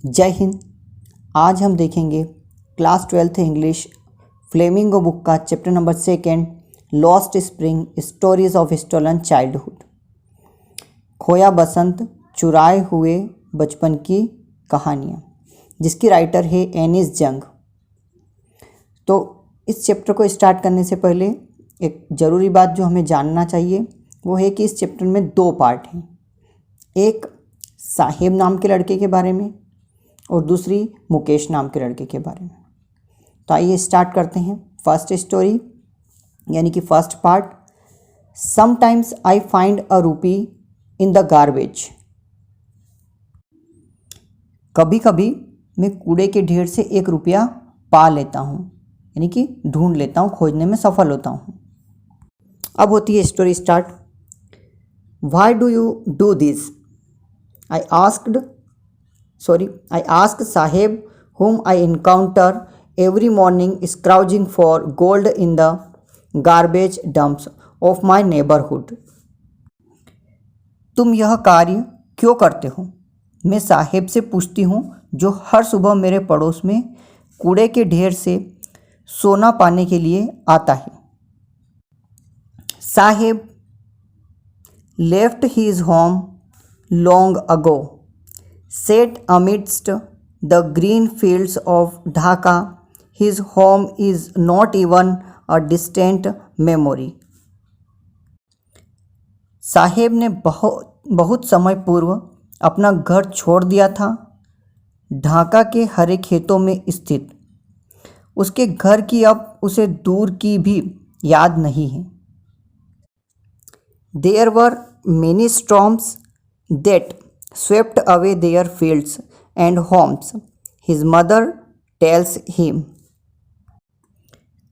जय हिंद। आज हम देखेंगे class 12th English flamingo book का chapter number 2 lost spring stories of stolen childhood. खोया बसंत, चुराए हुए बचपन की कहानियाँ, जिसकी राइटर है एनिस जंग। तो इस चैप्टर को स्टार्ट करने से पहले एक ज़रूरी बात जो हमें जानना चाहिए वो है कि इस चैप्टर में 2 पार्ट हैं। एक साहिब नाम के लड़के के बारे में और दूसरी मुकेश नाम के लड़के के बारे में। तो आइए स्टार्ट करते हैं। फर्स्ट स्टोरी यानी कि first part. Sometimes I find a रूपी इन द गार्बेज। कभी कभी मैं कूड़े के ढेर से 1 रुपया पा लेता हूँ, यानी कि ढूंढ लेता हूँ, खोजने में सफल होता हूँ। अब होती है story start. Why do you do this? I asked Sahib, whom I encounter every morning scrounging for gold in the garbage dumps of my neighborhood. तुम यह कार्य क्यों करते हो? मैं साहिब से पूछती हूँ जो हर सुबह मेरे पड़ोस में कूड़े के ढेर से सोना पाने के लिए आता है। Sahib left his home long ago, set amidst the green fields of Dhaka. His home is not even a distant memory. साहेब ने बहुत समय पूर्व अपना घर छोड़ दिया था, ढाका के हरे खेतों में स्थित। उसके घर की अब उसे दूर की भी याद नहीं है। There were many storms that swept away their fields and homes, his mother tells him.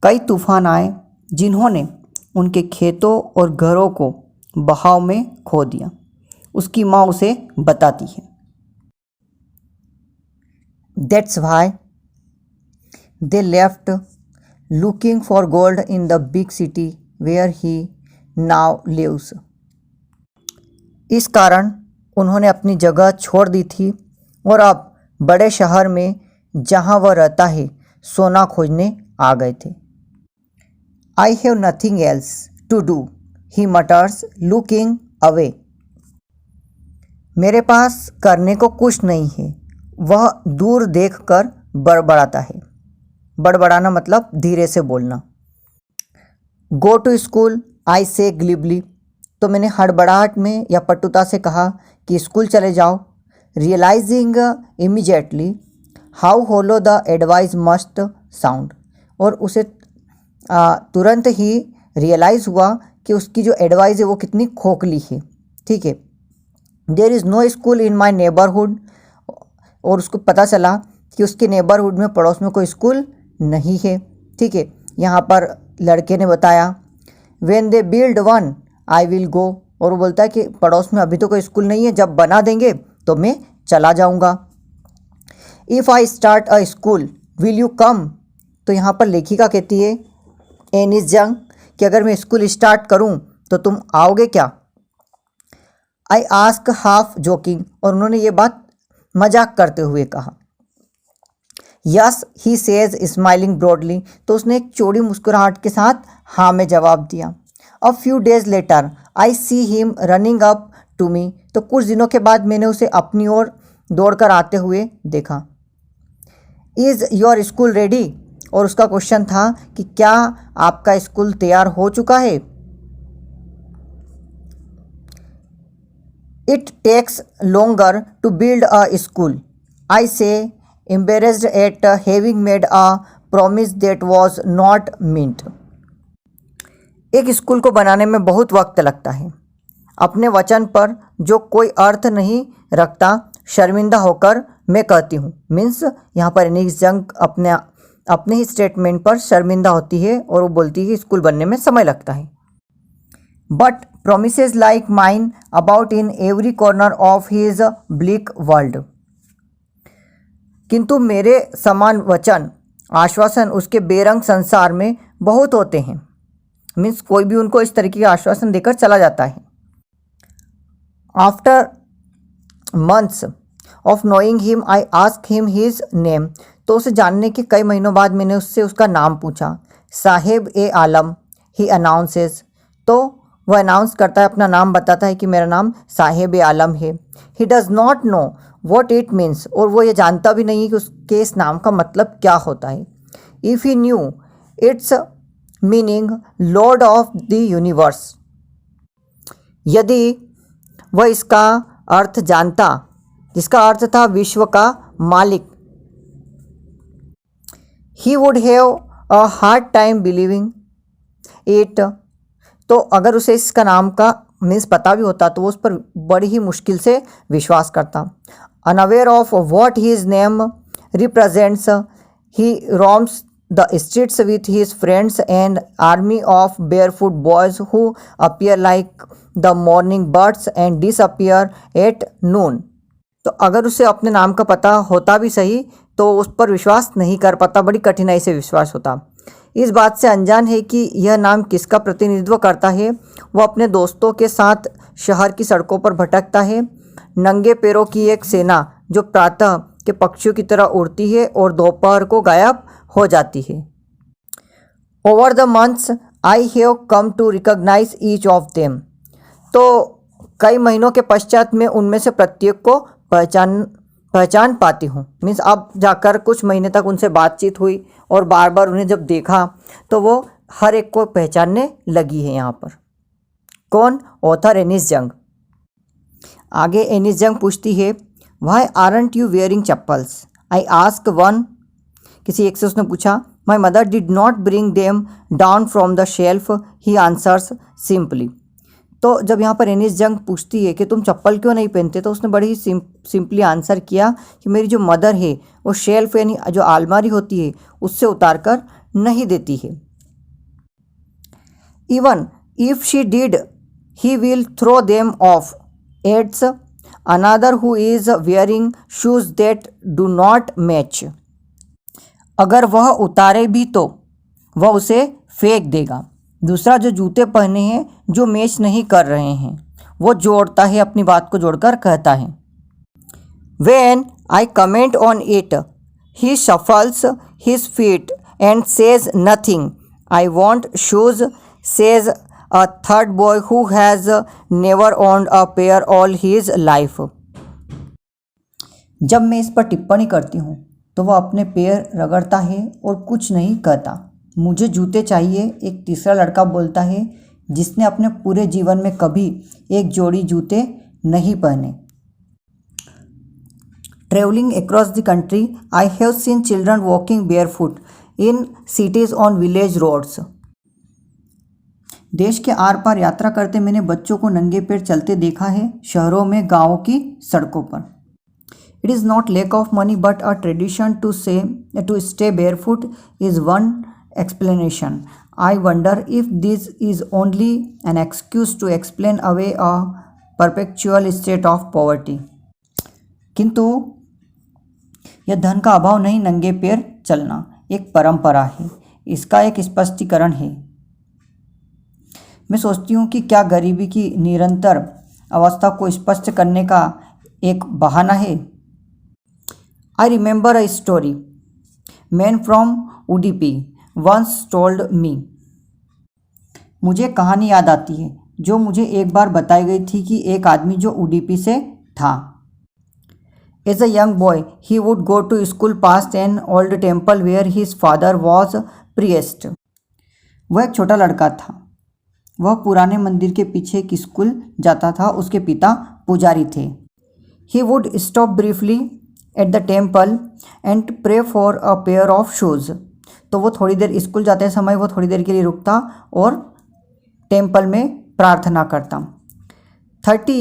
कई तूफान आए जिन्होंने उनके खेतों और घरों को बहाव में खो दिया, उसकी माँ उसे बताती है। That's why they left, looking for gold in the big city where he now lives. इस कारण उन्होंने अपनी जगह छोड़ दी थी और अब बड़े शहर में जहाँ वह रहता है सोना खोजने आ गए थे। I have nothing else to do, he mutters, looking away. मेरे पास करने को कुछ नहीं है, वह दूर देखकर बड़बड़ाता है। बड़बड़ाना मतलब धीरे से बोलना। Go to school, I say glibly. तो मैंने हड़बड़ाहट में या पटुता से कहा कि स्कूल चले जाओ। Realising immediately how hollow the advice must sound. और उसे तुरंत ही रियलाइज़ हुआ कि उसकी जो एडवाइस है वो कितनी खोखली है। ठीक है। There is no school in my neighbourhood. और उसको पता चला कि उसके नेबरहुड में, पड़ोस में कोई स्कूल नहीं है। ठीक है। यहाँ पर लड़के ने बताया when they build one I will go. और वो बोलता है कि पड़ोस में अभी तो कोई स्कूल नहीं है, जब बना देंगे तो मैं चला जाऊंगा। If I start a school will you come. तो यहाँ पर लेखिका कहती है एनिस जंग कि अगर मैं स्कूल स्टार्ट करूँ तो तुम आओगे क्या? I ask half joking. और उन्होंने ये बात मजाक करते हुए कहा। Yes he says smiling broadly. तो उसने एक चौड़ी मुस्कुराहट के साथ हाँ में जवाब दिया। A few days later I see him running up to me. तो कुछ दिनों के बाद मैंने उसे अपनी ओर दौड़कर आते हुए देखा। Is your school ready? और उसका क्वेश्चन था कि क्या आपका स्कूल तैयार हो चुका है? It takes longer to build a school, I say embarrassed at having made a promise that was not meant. एक स्कूल को बनाने में बहुत वक्त लगता है, अपने वचन पर जो कोई अर्थ नहीं रखता शर्मिंदा होकर मैं कहती हूँ। मीन्स यहाँ पर एनिस जंग अपने ही स्टेटमेंट पर शर्मिंदा होती है और वो बोलती है स्कूल बनने में समय लगता है। But promises like mine about in every corner of his bleak world. किंतु मेरे समान वचन आश्वासन उसके बेरंग संसार में बहुत होते हैं। मीन्स कोई भी उनको इस तरीके का आश्वासन देकर चला जाता है। After months of knowing him I ask him his name, तो उसे जानने के कई महीनों बाद मैंने उससे उसका नाम पूछा। साहेब ए आलम, ही अनाउंसेस, तो वह अनाउंस करता है, अपना नाम बताता है कि मेरा नाम साहेब ए आलम है। He does not know what it means, और वो ये जानता भी नहीं कि उसके इस नाम का मतलब क्या होता है। If he new it's meaning Lord of the universe, यदि वह इसका अर्थ जानता, जिसका अर्थ था विश्व का मालिक, he would have a hard time believing it, तो अगर उसे इसका नाम का मीन्स पता भी होता तो वो उस पर बड़ी ही मुश्किल से विश्वास करता। Unaware of what his name represents, he roams the streets with his friends and army of barefoot boys who appear like the morning birds and disappear at noon, तो अगर उसे अपने नाम का पता होता भी सही तो उस पर विश्वास नहीं कर पाता, बड़ी कठिनाई से विश्वास होता। इस बात से अनजान है कि यह नाम किसका प्रतिनिधित्व करता है। वह अपने दोस्तों के साथ शहर की सड़कों पर भटकता है, नंगे पैरों की एक सेना जो प्रातः के पक्षियों की तरह उड़ती है और दोपहर को गायब हो जाती है। Over the months I have come to recognise each of them, तो कई महीनों के पश्चात मैं उनमें से प्रत्येक को पहचान पाती हूँ। मीन्स अब जाकर कुछ महीने तक उनसे बातचीत हुई और बार बार उन्हें जब देखा तो वो हर एक को पहचानने लगी है। यहाँ पर कौन? ऑथर एनिस जंग। आगे एनिस जंग पूछती है, why aren't you wearing chappals? I ask one, किसी एक से उसने पूछा, my mother did not bring them down from the shelf, he answers simply. तो जब यहाँ पर एनिस जंग पूछती है कि तुम चप्पल क्यों नहीं पहनते, तो उसने बड़ी ही सिंपली आंसर किया कि मेरी जो मदर है वो शेल्फ यानी जो अलमारी होती है उससे उतार कर नहीं देती है। Even if she did he will throw them off, adds another who is wearing shoes that do not match, अगर वह उतारे भी तो वह उसे फेंक देगा। दूसरा जो जूते पहने हैं जो मैच नहीं कर रहे हैं, वो जोड़ता है, अपनी बात को जोड़कर कहता है। When I comment on it, he shuffles his feet and says nothing. I want shoes, says a third boy who has never owned a pair all his life. जब मैं इस पर टिप्पणी करती हूँ तो वह अपने पैर रगड़ता है और कुछ नहीं कहता। मुझे जूते चाहिए, एक तीसरा लड़का बोलता है जिसने अपने पूरे जीवन में कभी एक जोड़ी जूते नहीं पहने। Travelling across the country I have seen children walking barefoot in cities on village roads, देश के आर पार यात्रा करते मैंने बच्चों को नंगे पैर चलते देखा है शहरों में, गाँवों की सड़कों पर। It is not lack of money but a tradition to stay barefoot is one explanation. I wonder if this is only an excuse to explain away a perpetual state of poverty. किंतु यह धन का अभाव नहीं, नंगे पैर चलना एक परंपरा है, इसका एक स्पष्टीकरण है। मैं सोचती हूँ कि क्या गरीबी की निरंतर अवस्था को स्पष्ट करने का एक बहाना है। I remember a story man from Udupi once told me. मुझे कहानी याद आती है जो मुझे एक बार बताई गई थी कि एक आदमी जो उडुपी से था। As a young boy, he would go to school past an old temple where his father was priest. वह एक छोटा लड़का था। वह पुराने मंदिर के पीछे एक स्कूल जाता था, उसके पिता पुजारी थे। He would stop briefly at the temple and pray for a pair of shoes. तो वो थोड़ी देर स्कूल जाते समय वो थोड़ी देर के लिए रुकता और टेम्पल में प्रार्थना करता। 30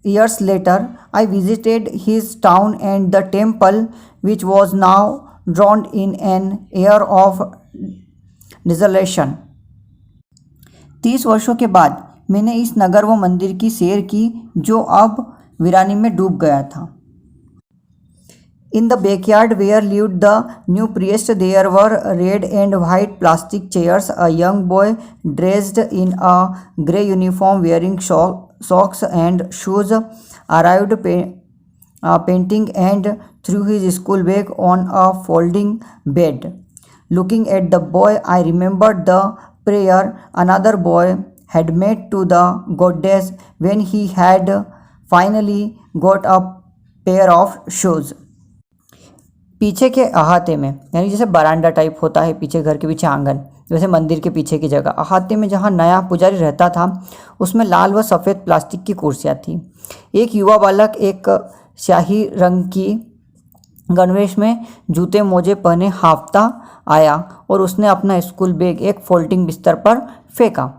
years later, I visited his town and the temple, which was now drowned in an air of desolation. 30 वर्षों के बाद मैंने इस नगर व मंदिर की सैर की जो अब वीरानी में डूब गया था। In the backyard where lived the new priest, there were red and white plastic chairs. A young boy dressed in a grey uniform, wearing socks and shoes, arrived painting and threw his school bag on a folding bed. Looking at the boy, I remembered the prayer another boy had made to the goddess when he had finally got a pair of shoes. पीछे के अहाते में, यानी जैसे बरांडा type होता है पीछे, घर के पीछे आंगन, वैसे मंदिर के पीछे की जगह अहाते में जहाँ नया पुजारी रहता था उसमें लाल व सफ़ेद प्लास्टिक की कुर्सियाँ थी। एक युवा बालक एक स्याही रंग की गणवेश में जूते मोजे पहने हांफता आया और उसने अपना स्कूल बैग एक फोल्डिंग बिस्तर पर फेंका।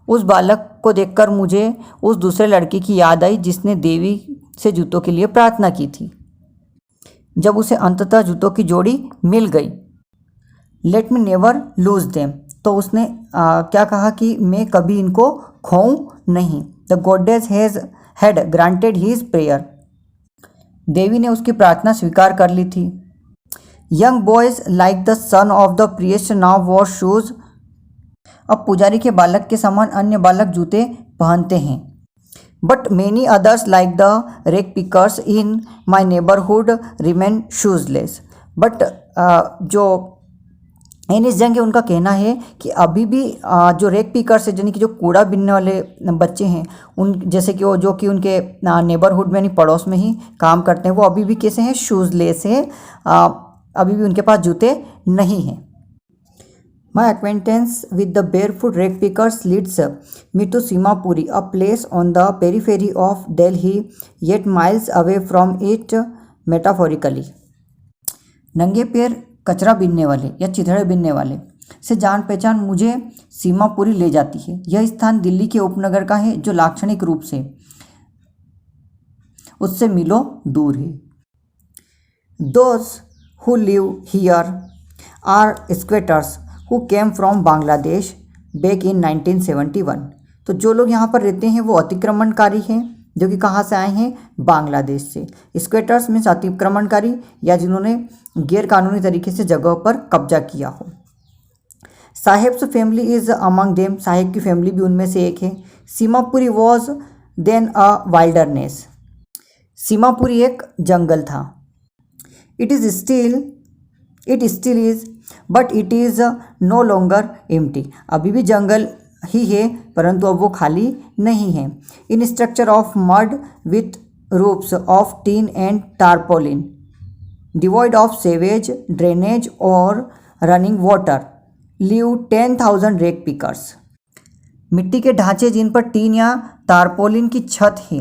उस बालक को देखकर मुझे उस दूसरे लड़के की याद आई जिसने देवी से जूतों के लिए प्रार्थना की थी। जब उसे अंततः जूतों की जोड़ी मिल गई, let me never lose them, तो उसने क्या कहा कि मैं कभी इनको खोऊं नहीं। The goddess had granted his prayer, देवी ने उसकी प्रार्थना स्वीकार कर ली थी। Young boys like the son of the priest now wear shoes, अब पुजारी के बालक के समान अन्य बालक जूते पहनते हैं। But many others like the rag pickers in my neighbourhood remain shoeless, but जो एनिस जंग है उनका कहना है कि अभी भी जो रेक पिकर्स है यानी कि जो कूड़ा बीनने वाले बच्चे हैं, उन जैसे कि वो जो कि उनके नेबरहुड में यानी पड़ोस में ही काम करते हैं, वो अभी भी कैसे हैं, शूज़लेस है, अभी भी उनके पास जूते नहीं हैं। My acquaintance with the barefoot rag pickers leads me to Seemapuri, a place on the periphery of Delhi yet miles away from it metaphorically. नंगे पैर कचरा बीनने वाले या चिथड़े बीनने वाले से जान पहचान मुझे सीमापुरी ले जाती है। यह स्थान दिल्ली के उपनगर का है जो लाक्षणिक रूप से उससे मिलो दूर है। Those who live here are squatters who came from Bangladesh back in 1971, तो जो लोग यहाँ पर रहते हैं वो अतिक्रमणकारी हैं जो कि कहाँ से आए हैं, बांग्लादेश से। स्क्वेटर्स मीन्स अतिक्रमणकारी या जिन्होंने गैर कानूनी तरीके से जगह पर कब्जा किया हो। Saheb's family is among them, Saheb की फैमिली भी उनमें से एक है। Seemapuri was then a wilderness, Seemapuri एक जंगल था। It still is but it is no longer empty, अभी भी जंगल ही है परंतु अब वो खाली नहीं है। In structure of mud with roofs of tin and tarpaulin, devoid of sewage drainage और running water, live 10,000 rag pickers, मिट्टी के ढांचे जिन पर टीन या टारपोलिन की छत है,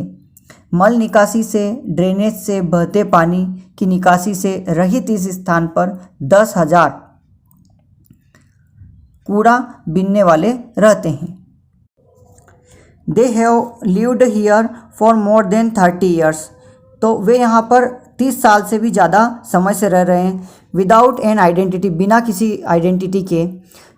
मल निकासी से, ड्रेनेज से, बहते पानी की निकासी से रहित इस स्थान पर 10,000 कूड़ा बीनने वाले रहते हैं। They have lived here for more than 30 years, तो वे यहाँ पर 30 साल से भी ज़्यादा समय से रह रहे हैं। विदाउट एन आइडेंटिटी, बिना किसी आइडेंटिटी के।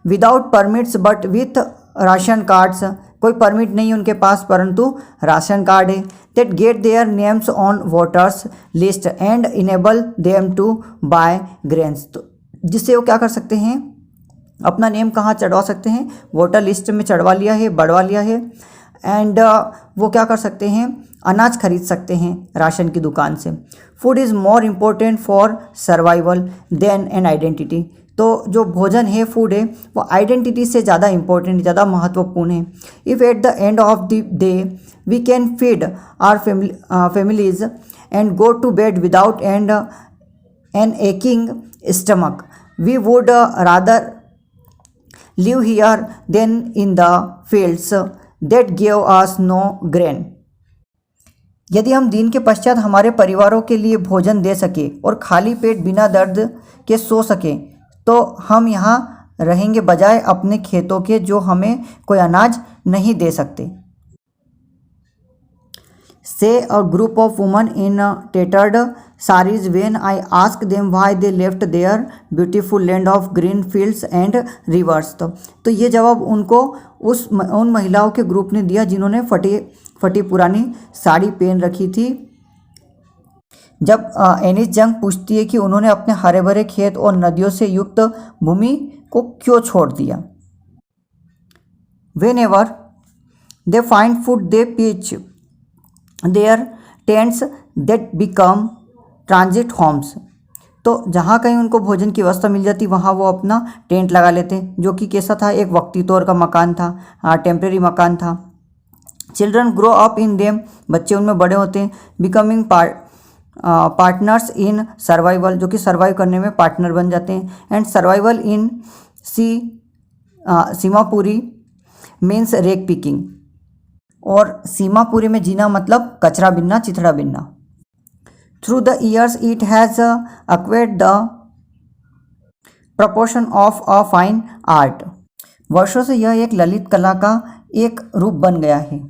Without permits but with ration cards, कोई परमिट नहीं उनके पास परंतु राशन कार्ड है। That get their names on voters list and enable them to buy grains, तो जिससे वो क्या कर सकते हैं, अपना नेम कहाँ चढ़वा सकते हैं, वोटर लिस्ट में चढ़वा लिया है, बढ़वा लिया है। एंड वो क्या कर सकते हैं, अनाज खरीद सकते हैं राशन की दुकान से। Food is more important for survival than an identity, तो जो भोजन है, फूड है, वो आइडेंटिटी से ज़्यादा इम्पोर्टेंट, ज़्यादा महत्वपूर्ण है। If at the end of the day we can feed our families and go to bed without an aching stomach, we would rather live here than in the fields that give us no grain. यदि हम दिन के पश्चात हमारे परिवारों के लिए भोजन दे सके और खाली पेट बिना दर्द के सो सके तो हम यहाँ रहेंगे बजाय अपने खेतों के जो हमें कोई अनाज नहीं दे सकते। Say a group of women in tattered sarees when I asked them why they left their beautiful land of green fields and rivers. तो ये जवाब उनको उन महिलाओं के ग्रुप ने दिया जिन्होंने फटी पुरानी साड़ी पहन रखी थी। जब एनिस जंग पूछती है कि उन्होंने अपने हरे भरे खेत और नदियों से युक्त भूमि को क्यों छोड़ दिया। Whenever they find food they pitch their tents that become transit homes, तो जहाँ कहीं उनको भोजन की व्यवस्था मिल जाती वहाँ वो अपना टेंट लगा लेते, जो कि कैसा था, एक वक्ती तौर का मकान था, टेम्प्रेरी मकान था। Children grow up in them, बच्चे उनमें बड़े होते हैं। बिकमिंग पार्टनर्स इन सर्वाइवल, जो कि सर्वाइव करने में पार्टनर बन जाते हैं। And survival in Seemapuri means rag picking, और सीमापुरी में जीना मतलब कचरा बिनना, चिथड़ा बिनना। Through the years it has acquired the proportion of a fine art, वर्षों से यह एक ललित कला का एक रूप बन गया है।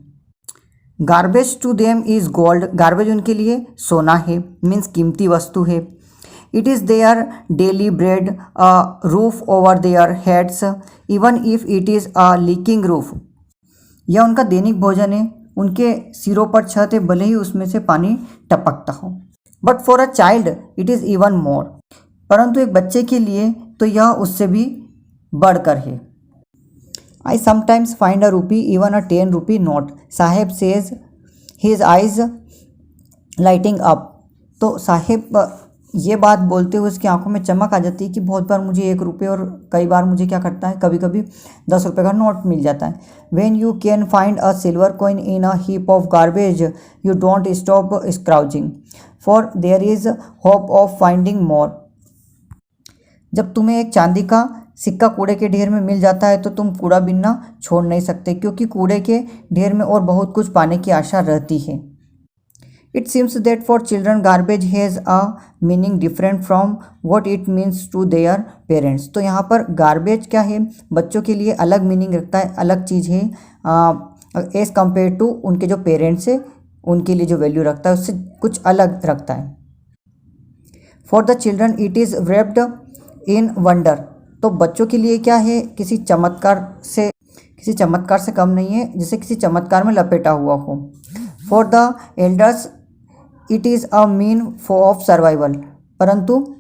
Garbage to them is gold, garbage उनके लिए सोना है, मीन्स कीमती वस्तु है। It is their daily bread, a roof over their heads even if it is a leaking roof, यह उनका दैनिक भोजन है, उनके सिरों पर छत है, भले ही उसमें से पानी टपकता हो। But for a child it is even more, परंतु एक बच्चे के लिए तो यह उससे भी बढ़कर है। I sometimes find a rupee even a 10 rupee note, Saheb says his eyes lighting up, तो साहेब ये बात बोलते हुए उसकी आंखों में चमक आ जाती है कि बहुत बार मुझे 1 रुपये और कई बार मुझे क्या करता है, कभी कभी 10 रुपये का नोट मिल जाता है। When you can find a silver coin in a heap of garbage you don't stop scrounging for there is hope of finding more, जब तुम्हें एक चांदी का सिक्का कूड़े के ढेर में मिल जाता है तो तुम कूड़ा बीनना छोड़ नहीं सकते, क्योंकि कूड़े के ढेर में और बहुत कुछ पाने की आशा रहती है। It seems that for children garbage has a meaning different from what it means to their parents, तो यहाँ पर गार्बेज क्या है, बच्चों के लिए अलग मीनिंग रखता है, अलग चीज़ है एज़ कम्पेयर टू उनके जो पेरेंट्स है उनके लिए जो वैल्यू रखता है उससे कुछ अलग रखता है। For the children it is wrapped in wonder, तो बच्चों के लिए क्या है, किसी चमत्कार से कम नहीं है, जैसे किसी चमत्कार में लपेटा हुआ हो। For the elders it is a mean for of survival, परंतु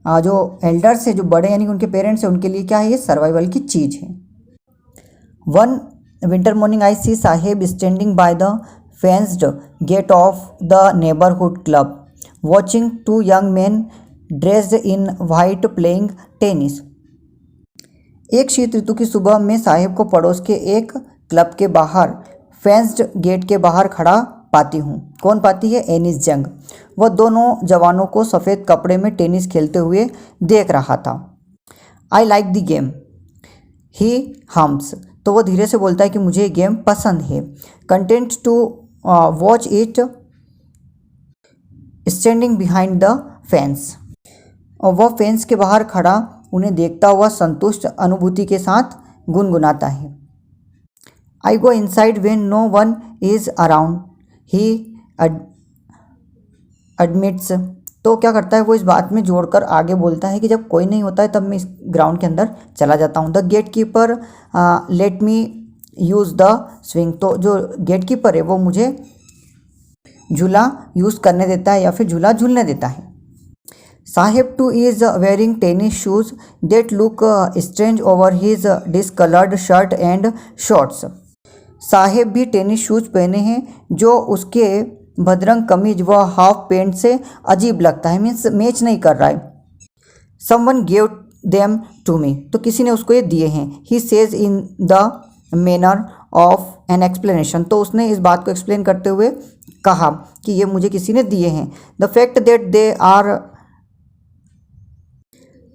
जो एल्डर्स है, जो बड़े यानी उनके पेरेंट्स हैं, उनके लिए क्या है, ये सर्वाइवल की चीज़ है। One winter morning I see Saheb standing by the fenced gate of the neighborhood club watching 2 young men dressed in white playing tennis, एक शीत ऋतु की सुबह में साहेब को पड़ोस के एक क्लब के बाहर फेंस्ड गेट के बाहर खड़ा पाती हूँ। कौन पाती है, एनिस जंग। वह दोनों जवानों को सफ़ेद कपड़े में टेनिस खेलते हुए देख रहा था। I like the game he hums, तो वो धीरे से बोलता है कि मुझे गेम पसंद है। Content to watch it standing behind the fence, और वह फेंस के बाहर खड़ा उन्हें देखता हुआ संतुष्ट अनुभूति के साथ गुनगुनाता है। I go inside when no one is around he admits, तो क्या करता है वो इस बात में जोड़कर आगे बोलता है कि जब कोई नहीं होता है तब मैं इस ग्राउंड के अंदर चला जाता हूँ। The gatekeeper let me use the swing, तो जो गेट कीपर है वो मुझे झूला यूज़ करने देता है या फिर झूला झूलने देता है। Saheb too is wearing tennis shoes that look strange over his discoloured shirt and shorts, Saheb भी टेनिस शूज़ पहने हैं जो उसके भद्रंग कमीज व हाफ पैंट से अजीब लगता है, मीन्स मैच नहीं कर रहा है। Someone give them to me, तो किसी ने उसको ये दिए हैं। He says in the manner of an explanation, तो उसने इस बात को एक्सप्लेन करते हुए कहा कि ये मुझे किसी ने दिए हैं। The fact that they are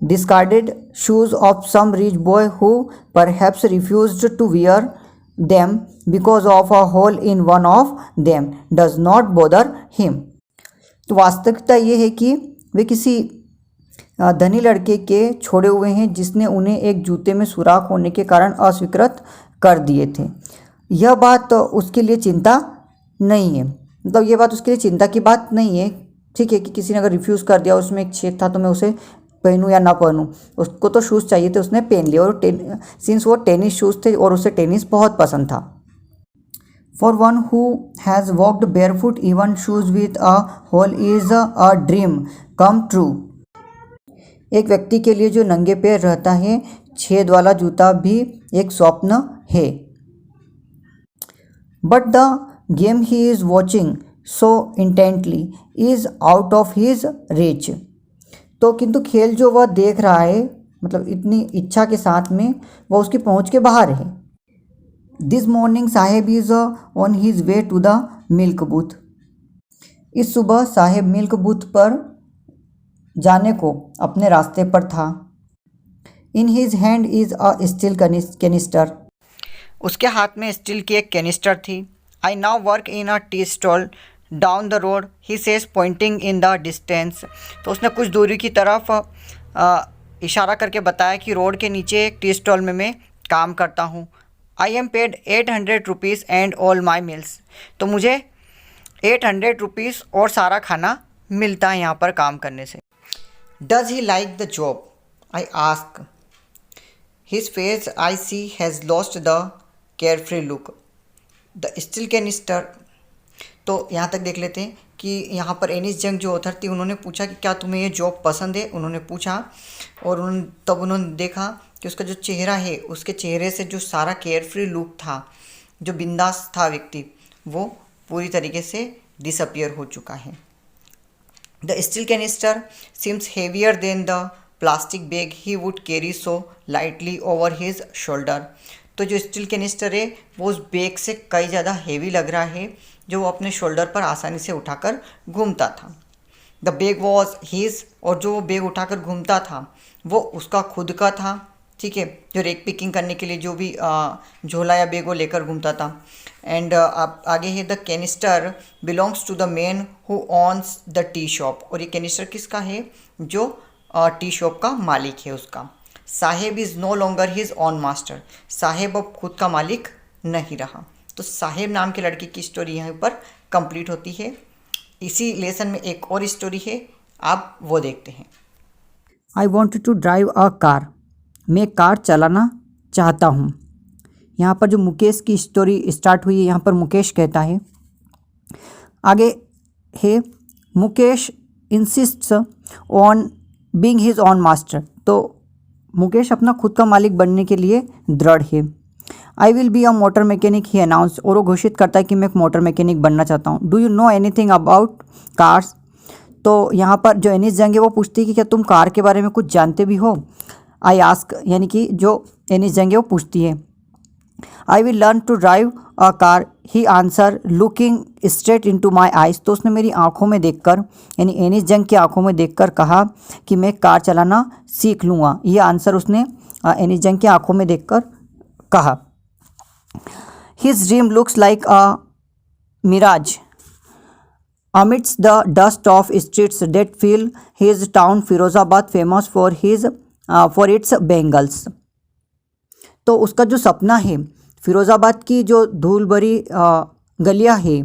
discarded shoes of some rich boy who perhaps refused to wear them because of a hole in one of them does not bother him, तो वास्तविकता ये है कि वे किसी धनी लड़के के छोड़े हुए हैं जिसने उन्हें एक जूते में सुराख होने के कारण अस्वीकृत कर दिए थे। यह बात उसके लिए चिंता नहीं है, मतलब ये बात उसके लिए चिंता की बात नहीं है। ठीक है कि किसी ने अगर रिफ्यूज़ कर दिया, उसमें एक छेद था तो मैं उसे पहनूँ या ना पहनूँ, उसको तो शूज़ चाहिए थे, उसने पहन लिए। और सिंस वो टेनिस शूज़ थे और उसे टेनिस बहुत पसंद था। For one who has walked barefoot even shoes with a hole is a dream come true, एक व्यक्ति के लिए जो नंगे पैर रहता है छेद वाला जूता भी एक स्वप्न है। But the game he is watching so intently is out of his reach। तो किंतु खेल जो वह देख रहा है, मतलब इतनी इच्छा के साथ में, वह उसकी पहुंच के बाहर है। This morning Saheb is on his way to the milk booth. इस सुबह साहेब मिल्क बूथ पर जाने को अपने रास्ते पर था। In his hand is a steel canister. उसके हाथ में स्टील की एक कैनिस्टर थी। I now work in a tea stall down the road, he says pointing in the distance. तो उसने कुछ दूरी की तरफ इशारा करके बताया कि रोड के नीचे एक टी स्टॉल में मैं काम करता हूँ। I am paid 800 rupees and all my meals. तो मुझे 800 रुपीज़ और सारा खाना मिलता है यहाँ पर काम करने से। Does he like the job? I ask. His face I see has lost the carefree look. The steel canister. तो यहाँ तक देख लेते हैं कि यहाँ पर एनिस जंग जो ऑथर थी, उन्होंने पूछा कि क्या तुम्हें ये जॉब पसंद है? उन्होंने पूछा और तब उन्होंने देखा कि उसका जो चेहरा है, उसके चेहरे से जो सारा केयरफ्री लुक था, जो बिंदास था व्यक्ति, वो पूरी तरीके से डिसअपियर हो चुका है। The steel canister seems heavier than the plastic bag he would carry so lightly over his shoulder. तो जो स्टील कैनिस्टर है वो उस बैग से कई ज़्यादा हेवी लग रहा है, जो वो अपने शोल्डर पर आसानी से उठाकर घूमता था। द बैग वॉज हीज, और जो वो बैग उठाकर घूमता था वो उसका खुद का था, ठीक है, जो रेक पिकिंग करने के लिए जो भी झोला या बैग वो लेकर घूमता था। एंड आगे है the canister belongs to the man who owns the tea shop. और ये कैनिस्टर किसका है? जो टी शॉप का मालिक है उसका। Saheb is no longer his own master. Saheb अब खुद का मालिक नहीं रहा। तो साहेब नाम के लड़के की स्टोरी यहाँ पर कंप्लीट होती है। इसी लेसन में एक और स्टोरी है, आप वो देखते हैं। I want to drive a car. मैं कार चलाना चाहता हूँ। यहाँ पर जो मुकेश की स्टोरी स्टार्ट हुई है, यहाँ पर मुकेश कहता है। आगे है Mukesh इंसिस्ट्स on being his own master. तो मुकेश अपना खुद का मालिक बनने के लिए दृढ़ है। I will be a motor mechanic he announce. और वो घोषित करता है कि मैं एक मोटर मैकेनिक बनना चाहता हूँ। Do you know anything about cars? तो यहाँ पर जो एनिस जंग है वो पूछती है कि क्या तुम कार के बारे में कुछ जानते भी हो? आई आस्क, यानी कि जो एनिस जंग है वो पूछती है। I will learn to drive a car he answer looking straight into my eyes. तो उसने मेरी आंखों में देखकर, यानी एनिस जंग की आंखों में देखकर कहा कि मैं कार चलाना सीख लूँगा। ये आंसर उसने एनिस जंग की आंखों में देखकर कहा। His dream looks like a mirage amidst the dust of streets that fill his town Firozabad, famous for its bangles। तो उसका जो सपना है, फिरोज़ाबाद की जो धूल भरी गलियां हैं,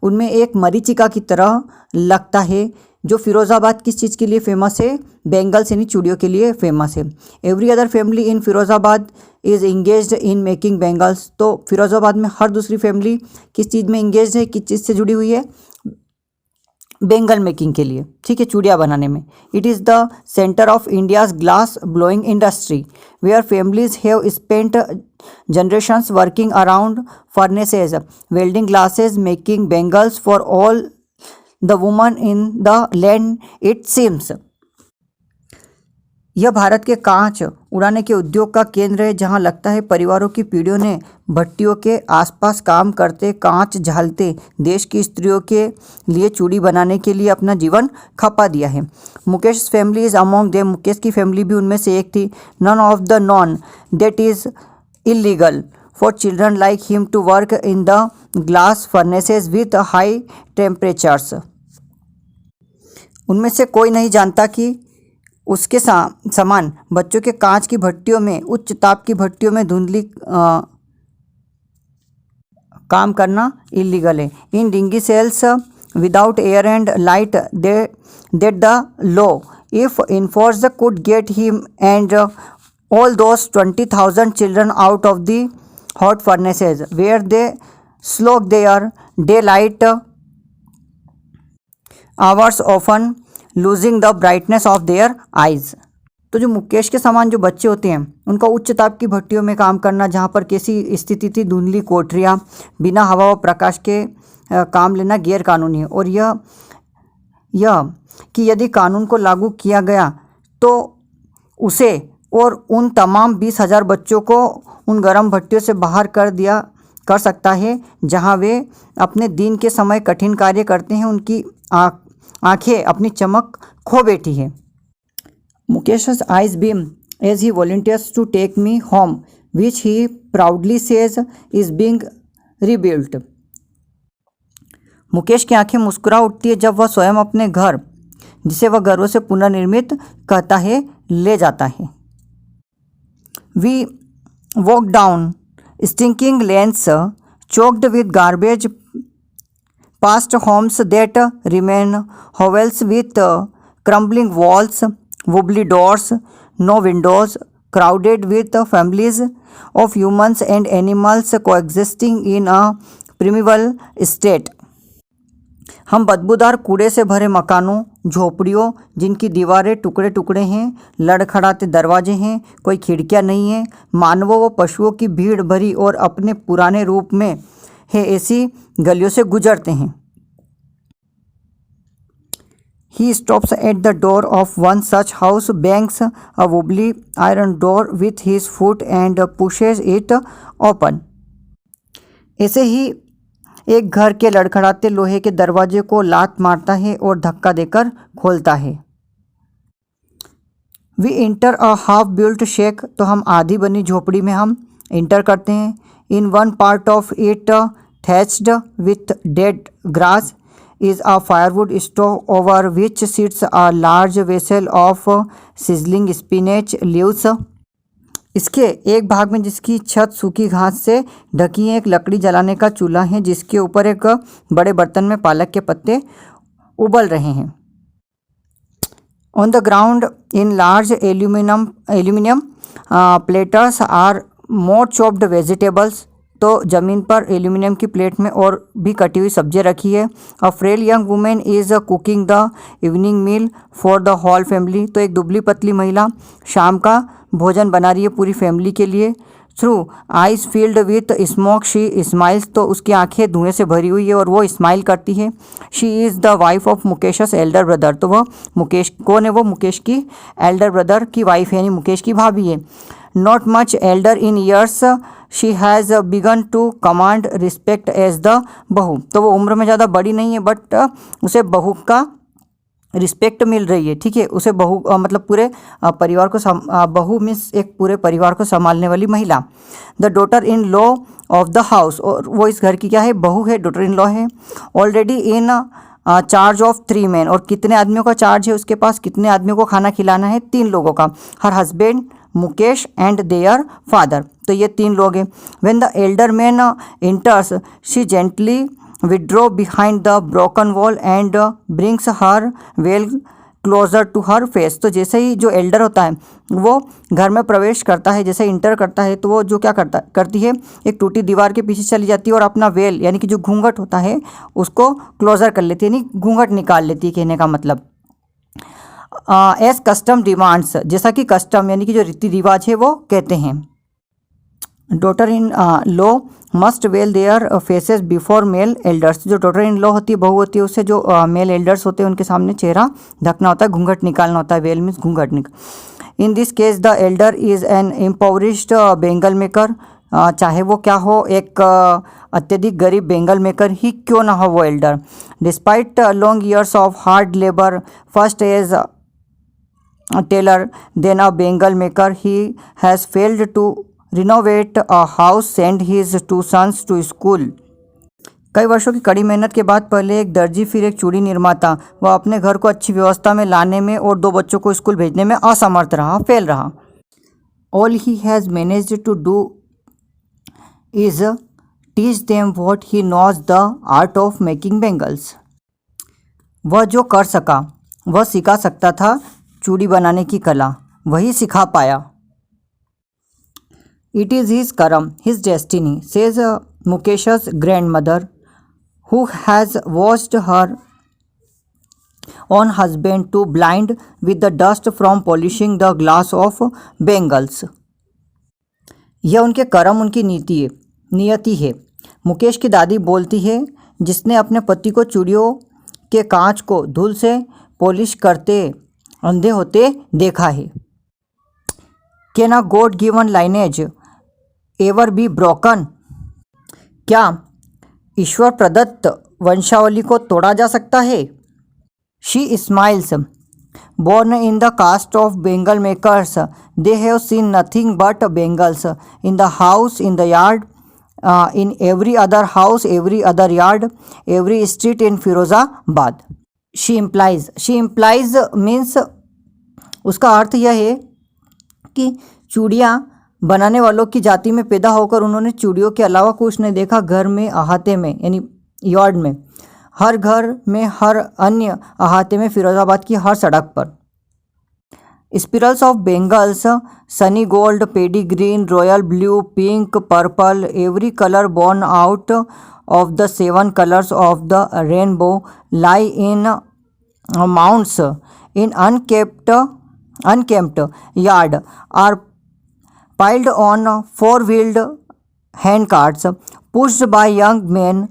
उनमें एक मरीचिका की तरह लगता है। जो फिरोज़ाबाद किस चीज़ के लिए फेमस है? बेंगल्स यानी चूड़ियों के लिए फेमस है। Every other family in Firozabad is engaged in making bangles. तो फिरोज़ाबाद में हर दूसरी फैमिली किस चीज़ में इंगेज है, किस चीज़ से जुड़ी हुई है? बेंगल मेकिंग के लिए, ठीक है, चूड़ियाँ बनाने में। It is the centre of India's glass blowing industry where families have spent generations working around furnaces welding glasses making bangles for all the women in the land it seems. यह भारत के कांच उड़ाने के उद्योग का केंद्र है, जहां लगता है परिवारों की पीढ़ियों ने भट्टियों के आसपास काम करते, कांच झालते देश की स्त्रियों के लिए चूड़ी बनाने के लिए अपना जीवन खपा दिया है। Mukesh family is among them. Mukesh की फैमिली भी उनमें से एक थी। None of the known that is illegal for children like him to work in the glass furnaces with high temperatures. उनमें से कोई नहीं जानता कि उसके समान बच्चों के कांच की भट्टियों में, उच्च ताप की भट्टियों में धुंधली काम करना इलीगल है। In dingy cells without air and light that the law if enforced could get him and all those 20,000 children out of the hot furnaces where they slog their day light hours often losing the brightness of their eyes. तो जो मुकेश के समान जो बच्चे होते हैं, उनका उच्च ताप की भट्टियों में काम करना, जहाँ पर कैसी स्थिति थी? धुंधली कोठरियाँ, बिना हवा व प्रकाश के काम लेना गैर कानूनी है। और यह कि यदि कानून को लागू किया गया तो उसे और उन तमाम 20,000 बच्चों को उन गर्म भट्टियों से बाहर कर सकता है जहां वे अपने दिन के समय कठिन कार्य करते हैं। उनकी आंखें अपनी चमक खो बैठी है। Mukesh's eyes beam as he volunteers to take me home, which he proudly says is being rebuilt. Mukesh की आंखें मुस्कुरा उठती है जब वह स्वयं अपने घर, जिसे वह गर्व से पुनर्निर्मित कहता है, ले जाता है। We walk down stinking lanes choked with garbage, past homes that remain hovels with crumbling walls, wobbly doors, no windows, crowded with families of humans and animals coexisting in a primeval state. हम बदबूदार कूड़े से भरे मकानों, झोपड़ियों जिनकी दीवारें टुकड़े टुकड़े हैं, लड़खड़ाते दरवाजे हैं, कोई खिड़कियां नहीं हैं, मानवों व पशुओं की भीड़ भरी और अपने पुराने रूप में है ऐसी गलियों से गुजरते हैं। He stops at the door of one such house, bangs a wobbly iron door with his foot and pushes it open. ऐसे ही एक घर के लड़खड़ाते लोहे के दरवाजे को लात मारता है और धक्का देकर खोलता है। We enter a half-built shack, तो हम आधी बनी झोपड़ी में हम इंटर करते हैं। In one part of it, thatched with dead grass, is a firewood stove over which sits a large vessel of sizzling spinach leaves. इसके एक भाग में, जिसकी छत सूखी घास से ढकी है, एक लकड़ी जलाने का चूल्हा है जिसके ऊपर एक बड़े बर्तन में पालक के पत्ते उबल रहे हैं। On the ground in large aluminium platters are more chopped vegetables. तो ज़मीन पर एल्यूमिनियम की प्लेट में और भी कटी हुई सब्जियां रखी है। A frail young women is cooking the evening meal for the whole family. तो एक दुबली पतली महिला शाम का भोजन बना रही है पूरी फैमिली के लिए। Through eyes field with smoke she smiles. तो उसकी आंखें धुएं से भरी हुई है और वो स्माइल करती है। She is the wife of Mukesh's elder brother. तो वह मुकेश कौन है? वो मुकेश की एल्डर ब्रदर की वाइफ है, यानी मुकेश की भाभी है। Not much elder in years, she has begun to command respect as the bahu. तो वो उम्र में ज़्यादा बड़ी नहीं है, बट उसे बहू का रिस्पेक्ट मिल रही है। ठीक है, उसे बहू मतलब पूरे परिवार को बहू मीन्स एक पूरे परिवार को संभालने वाली महिला। The daughter in law of the house, और वो इस घर की क्या है? बहू है, डॉटर इन लॉ है। Already in charge of 3 men, और कितने आदमियों का चार्ज है उसके पास? कितने आदमियों को खाना खिलाना है? 3 लोगों का। Her husband, Mukesh and their father. तो ये 3 लोग हैं। When the elder man enters, she gently withdraw behind the broken wall and brings her veil closer to her face. तो जैसे ही जो एल्डर होता है वो घर में प्रवेश करता है, जैसे इंटर करता है, तो वो जो क्या करती है, एक टूटी दीवार के पीछे चली जाती है और अपना वेल यानी कि जो घूंघट होता है उसको क्लोजर कर लेती है, यानी घूंघट निकाल लेती है, कहने का मतलब। एज कस्टम डिमांड्स, जैसा कि कस्टम यानी कि जो रीति रिवाज है वो कहते हैं। Daughter in law must veil their faces before male elders. जो डॉटर इन लॉ होती है, बहू होती है, उससे जो मेल एल्डर्स होते हैं उनके सामने चेहरा ढकना होता है, घूंघट निकालना होता है। वेल मीन्स घूंघट in this case the elder is an impoverished bangle maker. चाहे वो क्या हो, एक अत्यधिक गरीब बेंगल मेकर ही क्यों ना हो वो elder. Despite long years of hard labour, first as tailor then a bangle maker, he has failed to renovate a house, send his 2 sons to school. कई वर्षों की कड़ी मेहनत के बाद पहले एक दर्जी फिर एक चूड़ी निर्माता, वह अपने घर को अच्छी व्यवस्था में लाने में और 2 बच्चों को स्कूल भेजने में असमर्थ रहा, फेल रहा। All he has managed to do is teach them what he knows the art of making bangles. वह जो कर सका वह सिखा सकता था चूड़ी बनाने की कला, वही सिखा पाया। It is his karam, his destiny, says Mukesh's grandmother, who has watched her own husband to blind with the dust from polishing the glass of bangles. यह उनके कर्म, उनकी नियति है। मुकेश की दादी बोलती है, जिसने अपने पति को चूड़ियों के कांच को धूल से पॉलिश करते अंधे होते देखा है। Can a God given lineage ever be broken? क्या ईश्वर प्रदत्त वंशावली को तोड़ा जा सकता है? She smiles. Born in the caste of Bengal makers, they have seen nothing but bangles in the house, in the yard, in every other house, every other yard, every street in Firozabad. She implies means उसका अर्थ यह है कि चूड़ियाँ बनाने वालों की जाति में पैदा होकर उन्होंने चूड़ियों के अलावा कुछ नहीं देखा। घर में, अहाते में यानी यार्ड में, हर घर में, हर अन्य अहाते में, फिरोजाबाद की हर सड़क पर। Spirals of bangles, sunny gold, paddy green, royal blue, pink, purple, every colour born out of the 7 colours of the rainbow lie in mounds in unkempt yard are piled on 4-wheeled handcarts pushed by young men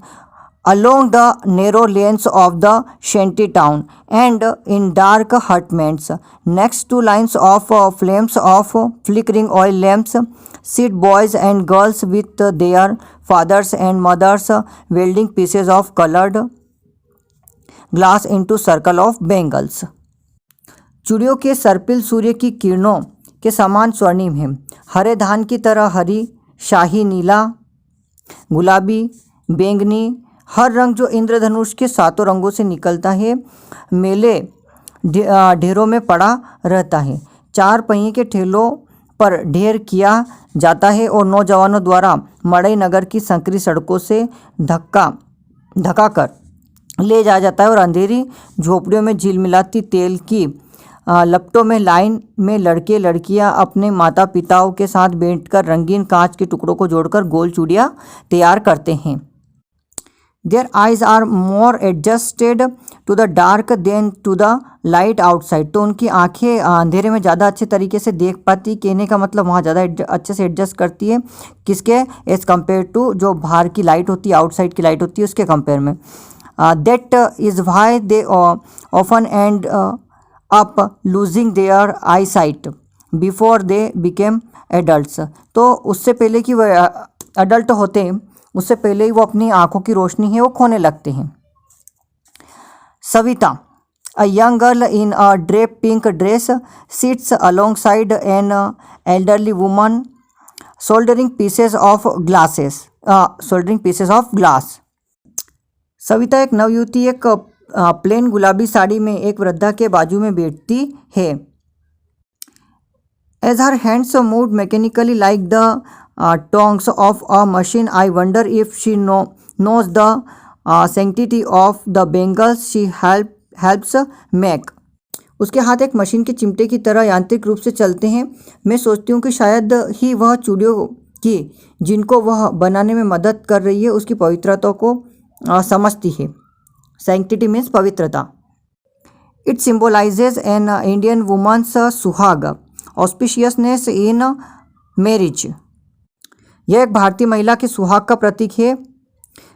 along the narrow lanes of the shanty town and in dark hutments next to lines of flames of flickering oil lamps sit boys and girls with their fathers and mothers welding pieces of colored glass into circle of bangles. चूड़ियों के सर्पिल सूर्य की किरणों के समान स्वर्णिम है। हरे धान की तरह हरी, शाही नीला, गुलाबी, बैंगनी, हर रंग जो इंद्रधनुष के 7 रंगों से निकलता है, मेले ढेरों में पड़ा रहता है। 4 पहिए के ठेलों पर ढेर किया जाता है और नौजवानों द्वारा मड़ई नगर की संकरी सड़कों से धक्का कर ले जाया जाता है और अंधेरी झोपड़ियों में झिलमिलाती तेल की लपटों में लाइन में लड़के लड़कियां अपने माता पिताओं के साथ बैठकर रंगीन कांच के टुकड़ों को जोड़कर गोल चूड़ियाँ तैयार करते हैं। Their eyes are more adjusted to the dark than to the light outside. तो उनकी आंखें अंधेरे में ज़्यादा अच्छे तरीके से देख पाती, कहने का मतलब वहाँ ज़्यादा अच्छे से एडजस्ट करती है किसके, एज़ कम्पेयर टू जो बाहर की लाइट होती है, आउटसाइड की लाइट होती है उसके कंपेयर में। That is why they often end up losing their eyesight before they became adults. तो उससे पहले कि वह अडल्ट होते हैं, उससे पहले ही वो अपनी आंखों की रोशनी है वो खोने लगते हैं। Savita, a young girl in a drape pink dress sits alongside an elderly woman soldering pieces of glass. Savita एक नवयुवती एक प्लेन गुलाबी साड़ी में एक वृद्धा के बाजू में बैठती है। As her hands moved mechanically like the tongues of a machine, I wonder if she knows the sanctity of the bangles she helps make. उसके हाथ एक मशीन के चिमटे की तरह यांत्रिक रूप से चलते हैं। मैं सोचती हूँ कि शायद ही वह चूड़ियों की जिनको वह बनाने में मदद कर रही है उसकी पवित्रता को समझती है। सैंक्टिटी मीन्स पवित्रता। It symbolises an Indian woman's suhag, auspiciousness in marriage. यह एक भारतीय महिला के सुहाग का प्रतीक है,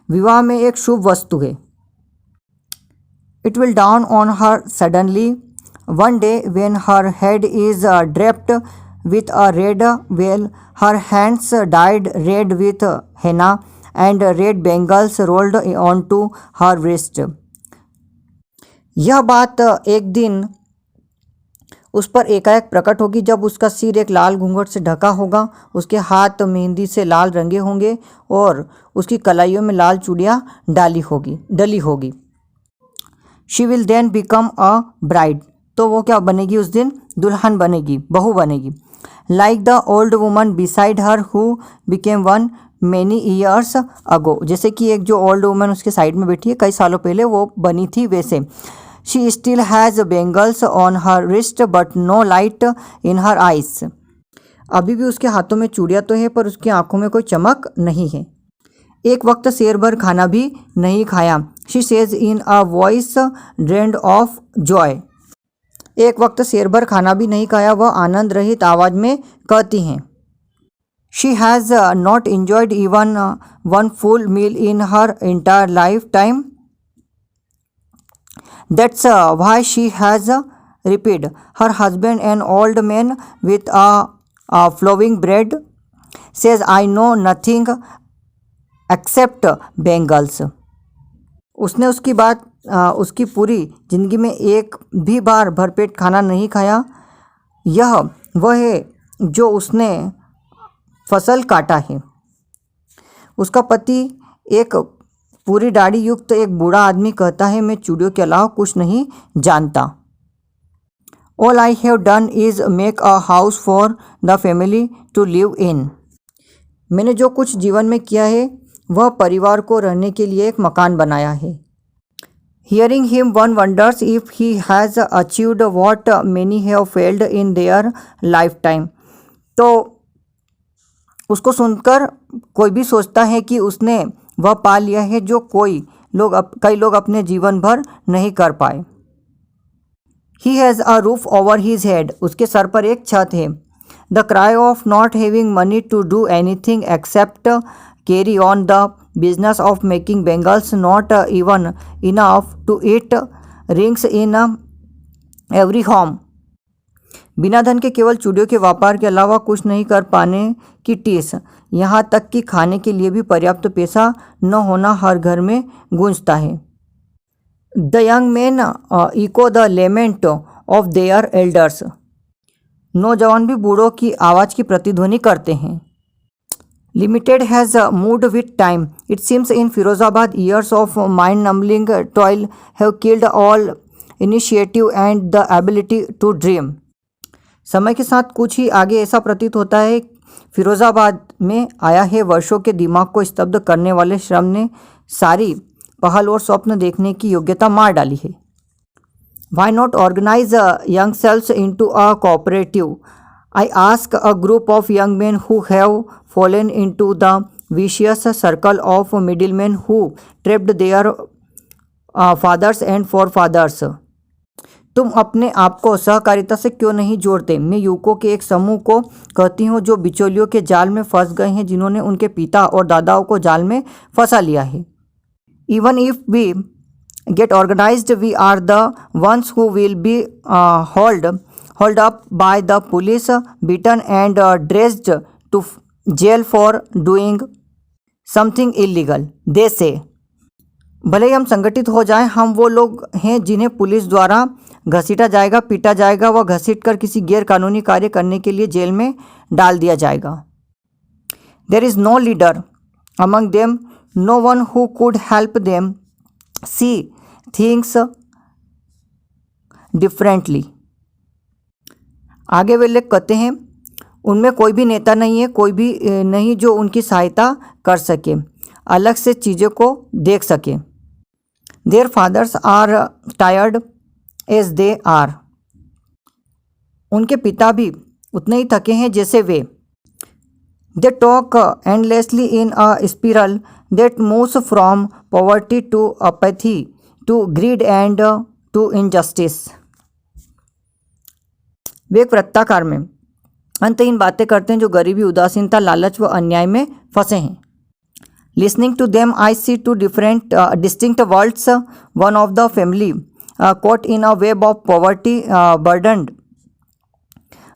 विवाह में एक शुभ वस्तु है। It will dawn on her suddenly one day when her head is draped with a red veil, her hands dyed red with henna and red bangles rolled on to her wrist. यह बात एक दिन उस पर एकाएक प्रकट होगी जब उसका सिर एक लाल घूंघट से ढका होगा, उसके हाथ मेहंदी से लाल रंगे होंगे और उसकी कलाइयों में लाल चूड़ियाँ डली होगी। She will then become a bride, तो वो क्या बनेगी उस दिन, दुल्हन बनेगी, बहू बनेगी। Like the old woman beside her who became one many years ago, जैसे कि एक जो ओल्ड वुमन उसके साइड में बैठी है कई सालों पहले वो बनी थी वैसे। She still has bangles on her wrist but no light in her eyes. अभी भी उसके हाथों में चूड़ियाँ तो है पर उसकी आंखों में कोई चमक नहीं है। एक वक्त शेर भर खाना भी नहीं खाया। She says in a voice drained of joy. एक वक्त शेर भर खाना भी नहीं खाया, वह आनंद रहित आवाज़ में कहती हैं। She has not enjoyed even one full meal in her entire lifetime. That's why she has repeated. Her husband, an old man with a flowing beard, says, I know nothing except bangles. उसने उसकी बात उसकी पूरी ज़िंदगी में एक भी बार भरपेट खाना नहीं खाया। यह वह है जो उसने फसल काटा है। उसका पति, एक पूरी दाढ़ी युक्त एक बूढ़ा आदमी, कहता है, मैं चूड़ियों के अलावा कुछ नहीं जानता। All I have done is make a house for the family to live in. मैंने जो कुछ जीवन में किया है वह परिवार को रहने के लिए एक मकान बनाया है। Hearing him one wonders if he has achieved what many have failed in their life time. तो उसको सुनकर कोई भी सोचता है कि उसने वह पा लिया है जो कई लोग अपने जीवन भर नहीं कर पाए। He has a roof over his head. उसके सर पर एक छत है। The cry of not having money to do anything except carry on the business of making bangles, not even enough to eat rings in every home. बिना धन के केवल चूड़ियों के व्यापार के अलावा कुछ नहीं कर पाने की टीस, यहाँ तक कि खाने के लिए भी पर्याप्त पैसा न होना हर घर में गूंजता है। The young man echo the lament of their elders. नौजवान भी बूढ़ों की आवाज़ की प्रतिध्वनि करते हैं। Limited has moved with time. It seems in Firozabad years of mind numbing toil have killed all initiative and the ability to dream. समय के साथ कुछ ही आगे ऐसा प्रतीत होता है। फिरोजाबाद में आया है वर्षों के दिमाग को स्तब्ध करने वाले श्रम ने सारी पहल और स्वप्न देखने की योग्यता मार डाली है। Why not organize young selves into a cooperative? I ask a group of young men who have fallen into the vicious circle of middlemen who trapped their fathers and forefathers. तुम अपने आप को सहकारिता से क्यों नहीं जोड़ते? मैं युवकों के एक समूह को कहती हूँ जो बिचौलियों के जाल में फंस गए हैं, जिन्होंने उनके पिता और दादाओं को जाल में फंसा लिया है। Even if we get organized, we are the ones who will be hauled up by the police, beaten and dragged to jail for doing something illegal. They say. भले ही हम संगठित हो जाएं, हम वो लोग हैं जिन्हें पुलिस द्वारा घसीटा जाएगा, पीटा जाएगा व घसीट कर किसी गैर कानूनी कार्य करने के लिए जेल में डाल दिया जाएगा। There is no leader among them, no one who could help them see things differently. आगे वे लेख कहते हैं, उनमें कोई भी नेता नहीं है, कोई भी नहीं जो उनकी सहायता कर सके, अलग से चीज़ों को देख सके। Their fathers are tired as they are. उनके पिता भी उतने ही थके हैं जैसे वे। They talk endlessly in a spiral that moves from poverty to apathy to greed and to injustice. वे एक वृत्ताकार में अंतहीन बातें करते हैं जो गरीबी, उदासीनता, लालच व अन्याय में फंसे हैं। Listening to them, I see two distinct worlds. One of the family caught in a web of poverty, burdened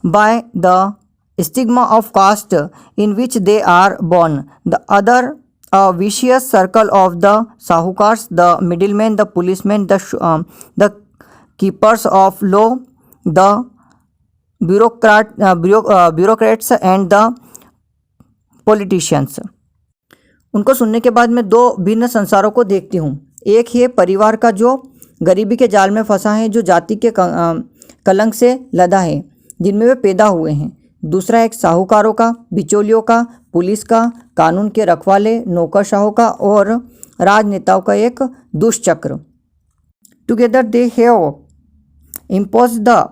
by the stigma of caste in which they are born. The other, a vicious circle of the sahukars, the middlemen, the policemen, the keepers of law, the bureaucrats and the politicians. उनको सुनने के बाद मैं दो भिन्न संसारों को देखती हूँ। एक है परिवार का जो गरीबी के जाल में फंसा है, जो जाति के कलंक से लदा है जिनमें वे पैदा हुए हैं। दूसरा एक साहूकारों का, बिचौलियों का, पुलिस का, कानून के रखवाले, नौकरशाहों का और राजनेताओं का एक दुष्चक्र। Together they have impose the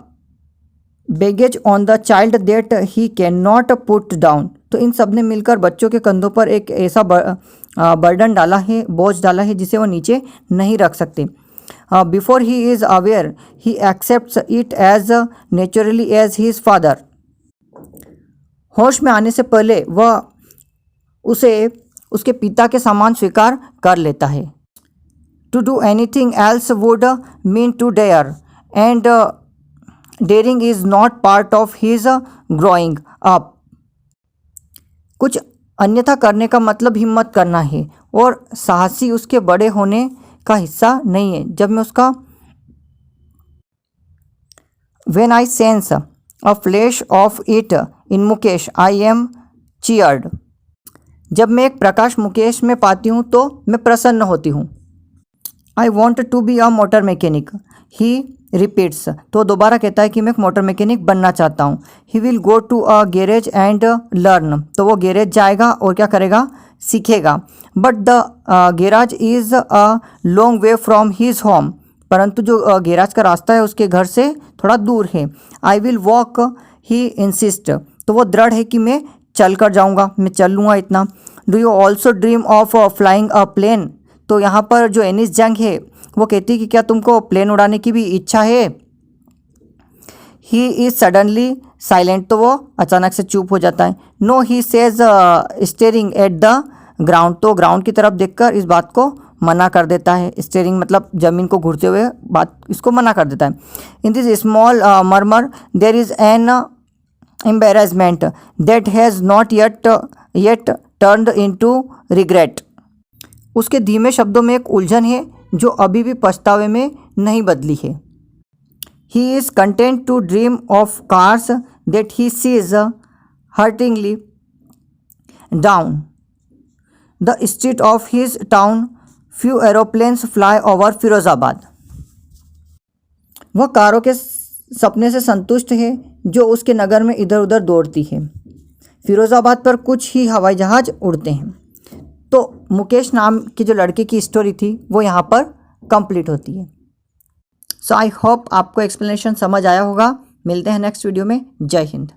baggage on the child that he can not put down. तो इन सब ने मिलकर बच्चों के कंधों पर एक ऐसा बर्डन डाला है, बोझ डाला है जिसे वो नीचे नहीं रख सकते। Before he is aware he accepts it as naturally as his father. होश में आने से पहले वह उसे उसके पिता के समान स्वीकार कर लेता है। To do anything else would mean to dare and daring is not part of his growing up. कुछ अन्यथा करने का मतलब हिम्मत करना है और साहसी उसके बड़े होने का हिस्सा नहीं है। जब मैं उसका When I sense a flash of it in Mukesh I am cheered। जब मैं एक प्रकाश मुकेश में पाती हूँ तो मैं प्रसन्न होती हूँ। I want to be a motor mechanic he repeats। तो दोबारा कहता है कि मैं एक मोटर मैकेनिक बनना चाहता हूँ। He will go to a garage and learn। तो वो गैरेज जाएगा और क्या करेगा, सीखेगा। But the garage is a long way from his home। परंतु जो गैराज का रास्ता है उसके घर से थोड़ा दूर है। I will walk he insist. तो वो दृढ़ है कि मैं चल कर जाऊँगा, मैं चल लूँगा इतना। Do you also dream of flying a plane. तो यहाँ पर जो एनिस जंग है वो कहती है कि क्या तुमको प्लेन उड़ाने की भी इच्छा है। He is suddenly silent. तो वो अचानक से चुप हो जाता है। No he says staring at the ground. तो ग्राउंड की तरफ देखकर इस बात को मना कर देता है। स्टेयरिंग मतलब ज़मीन को घूरते हुए बात, इसको मना कर देता है। In this small murmur there is an embarrassment that has not yet turned into regret. उसके धीमे शब्दों में एक उलझन है जो अभी भी पछतावे में नहीं बदली है। He is content to dream of cars that he sees hurtling down the street of his town. Few aeroplanes fly over Firozabad. वह कारों के सपने से संतुष्ट है जो उसके नगर में इधर उधर दौड़ती है। फिरोज़ाबाद पर कुछ ही हवाई जहाज़ उड़ते हैं। तो मुकेश नाम की जो लड़के की स्टोरी थी वो यहाँ पर कंप्लीट होती है। सो आई होप आपको एक्सप्लेनेशन समझ आया होगा। मिलते हैं नेक्स्ट वीडियो में। जय हिंद।